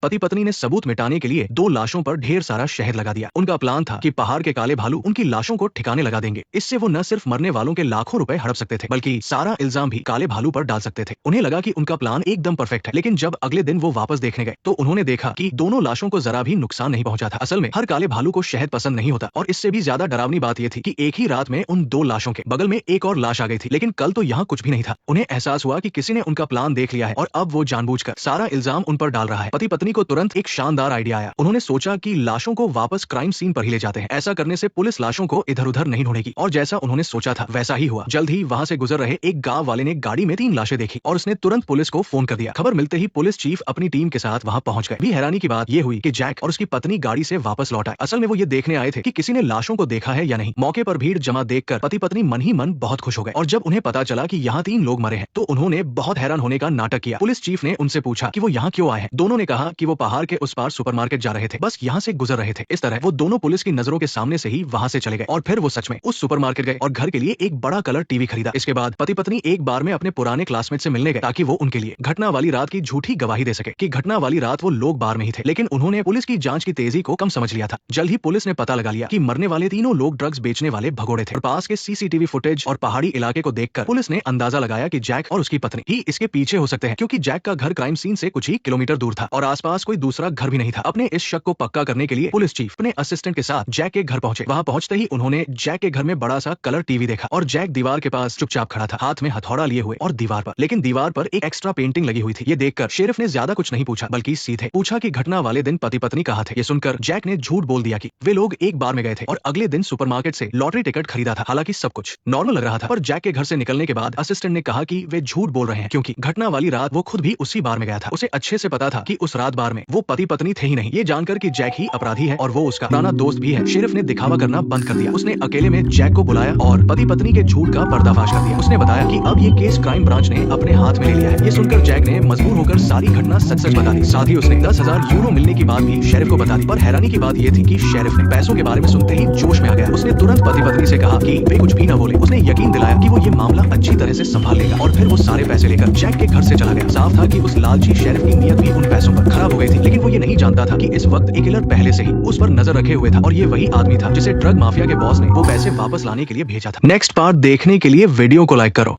पति पत्नी ने सबूत मिटाने के लिए 2 लाशों पर ढेर सारा शहद लगा दिया। उनका प्लान था कि पहाड़ के काले भालू उनकी लाशों को ठिकाने लगा देंगे। इससे वो न सिर्फ मरने वालों के लाखों रुपए हड़प सकते थे, बल्कि सारा इल्जाम भी काले भालू पर डाल सकते थे। उन्हें लगा कि उनका प्लान एकदम परफेक्ट है, लेकिन जब अगले दिन वो वापस देखने गए तो उन्होंने देखा कि दोनों लाशों को जरा भी नुकसान नहीं पहुंचा था। असल में हर काले भालू को शहद पसंद नहीं होता, और इससे भी ज्यादा डरावनी बात यह थी कि एक ही रात में उन 2 लाशों के बगल में एक और लाश आ गई थी। लेकिन कल तो यहाँ कुछ भी नहीं था। उन्हें एहसास हुआ कि किसी ने उनका प्लान देख लिया है और अब वो जानबूझकर सारा इल्जाम उन पर डाल रहा है। पति पत्नी को तुरंत एक शानदार आइडिया आया। उन्होंने सोचा कि लाशों को वापस क्राइम सीन पर ही ले जाते हैं। ऐसा करने से पुलिस लाशों को इधर उधर नहीं ढूंढेगी, और जैसा उन्होंने सोचा था वैसा ही हुआ। जल्द ही वहां से गुजर रहे एक गांव वाले ने गाड़ी में 3 लाशें देखी और उसने तुरंत पुलिस को फोन कर दिया। खबर मिलते ही पुलिस चीफ अपनी टीम के साथ वहां पहुंच गए। भी हैरानी की बात यह हुई कि जैक और उसकी पत्नी गाड़ी से वापस लौट आए। असल में वो ये देखने आए थे कि किसी ने लाशों को देखा है या नहीं। मौके पर भीड़ जमा देखकर पति पत्नी मन ही मन बहुत खुश हो गए, और जब उन्हें पता चला कि यहाँ 3 लोग मरे हैं तो उन्होंने बहुत हैरान होने का नाटक किया। पुलिस चीफ ने उनसे पूछा कि वो यहाँ क्यों आए हैं। दोनों ने कहा कि वो पहाड़ के उस पार सुपरमार्केट जा रहे थे, बस यहाँ से गुजर रहे थे। इस तरह वो दोनों पुलिस की नजरों के सामने से ही वहाँ से चले गए, और फिर वो सच में उस सुपरमार्केट गए और घर के लिए एक बड़ा कलर टीवी खरीदा। इसके बाद पति पत्नी एक बार में अपने पुराने क्लासमेट से मिलने गए, ताकि वो उनके लिए घटना वाली रात की झूठी गवाही दे सके कि घटना वाली रात वो लोग बार में ही थे। लेकिन उन्होंने पुलिस की जांच की तेजी को कम समझ लिया था। जल्द ही पुलिस ने पता लगा लिया कि मरने वाले तीनों लोग ड्रग्स बेचने वाले भगोड़े थे, और पास के सीसीटीवी फुटेज और पहाड़ी इलाके को देखकर पुलिस ने अंदाजा लगाया कि जैक और उसकी पत्नी ही इसके पीछे हो सकते हैं, क्योंकि जैक का घर क्राइम सीन से कुछ ही किलोमीटर दूर था और आसपास कोई दूसरा घर भी नहीं था। अपने इस शक को पक्का करने के लिए पुलिस चीफ अपने असिस्टेंट के साथ जैक के घर पहुंचे। वहां पहुंचते ही उन्होंने जैक के घर में बड़ा सा कलर टीवी देखा, और जैक दीवार के पास चुपचाप खड़ा था, हाथ में हथौड़ा लिए हुए, और लेकिन दीवार पर एक एक्स्ट्रा पेंटिंग लगी हुई थी। ये देखकर शेरिफ ने ज्यादा कुछ नहीं पूछा, बल्कि सीधे पूछा कि घटना वाले दिन पति पत्नी कहाँ थे। ये सुनकर जैक ने झूठ बोल दिया कि वे लोग एक बार में गए थे और अगले दिन सुपरमार्केट से लॉटरी टिकट खरीदा था। हालांकि सब कुछ नॉर्मल लग रहा था, पर जैक के घर से निकलने के बाद असिस्टेंट ने कहा कि वे झूठ बोल रहे हैं, क्योंकि घटना वाली रात वो खुद भी उसी बार में गया था। उसे अच्छे से पता था कि उस रात बार में वो पति पत्नी थे ही नहीं। ये जानकर कि जैक ही अपराधी है और वो उसका पुराना दोस्त भी है, शेरिफ ने दिखावा करना बंद कर दिया। उसने अकेले में जैक को बुलाया और पति पत्नी के झूठ का पर्दाफाश कर दिया। उसने बताया कि अब ये केस क्राइम ब्रांच ने अपने हाथ में ले लिया है। ये सुनकर जैक ने मजबूर होकर सारी घटना सच सच बता दी। साथ ही उसने 10,000 यूरो मिलने की बात भी शेरिफ को बता दी। पर हैरानी की बात ये थी कि शेरिफ ने पैसों के बारे में सुनते ही जोश में आ गया। उसने तुरंत पति पत्नी से कहा कि वे कुछ भी न बोले। उसने यकीन दिलाया कि वो ये मामला अच्छी तरह से संभाल लेगा, और फिर वो सारे पैसे लेकर जैक के घर से चला गया। साफ था कि उस लालची शेरिफ की नीयत भी उन पैसों पर खराब हो गई थी, लेकिन वो ये नहीं जानता था कि इस वक्त एक किलर पहले से ही उस पर नजर रखे हुए था, और ये वही आदमी था जिसे ड्रग माफिया के बॉस ने वो पैसे वापस लाने के लिए भेजा था। नेक्स्ट पार्ट देखने के लिए वीडियो को लाइक करो।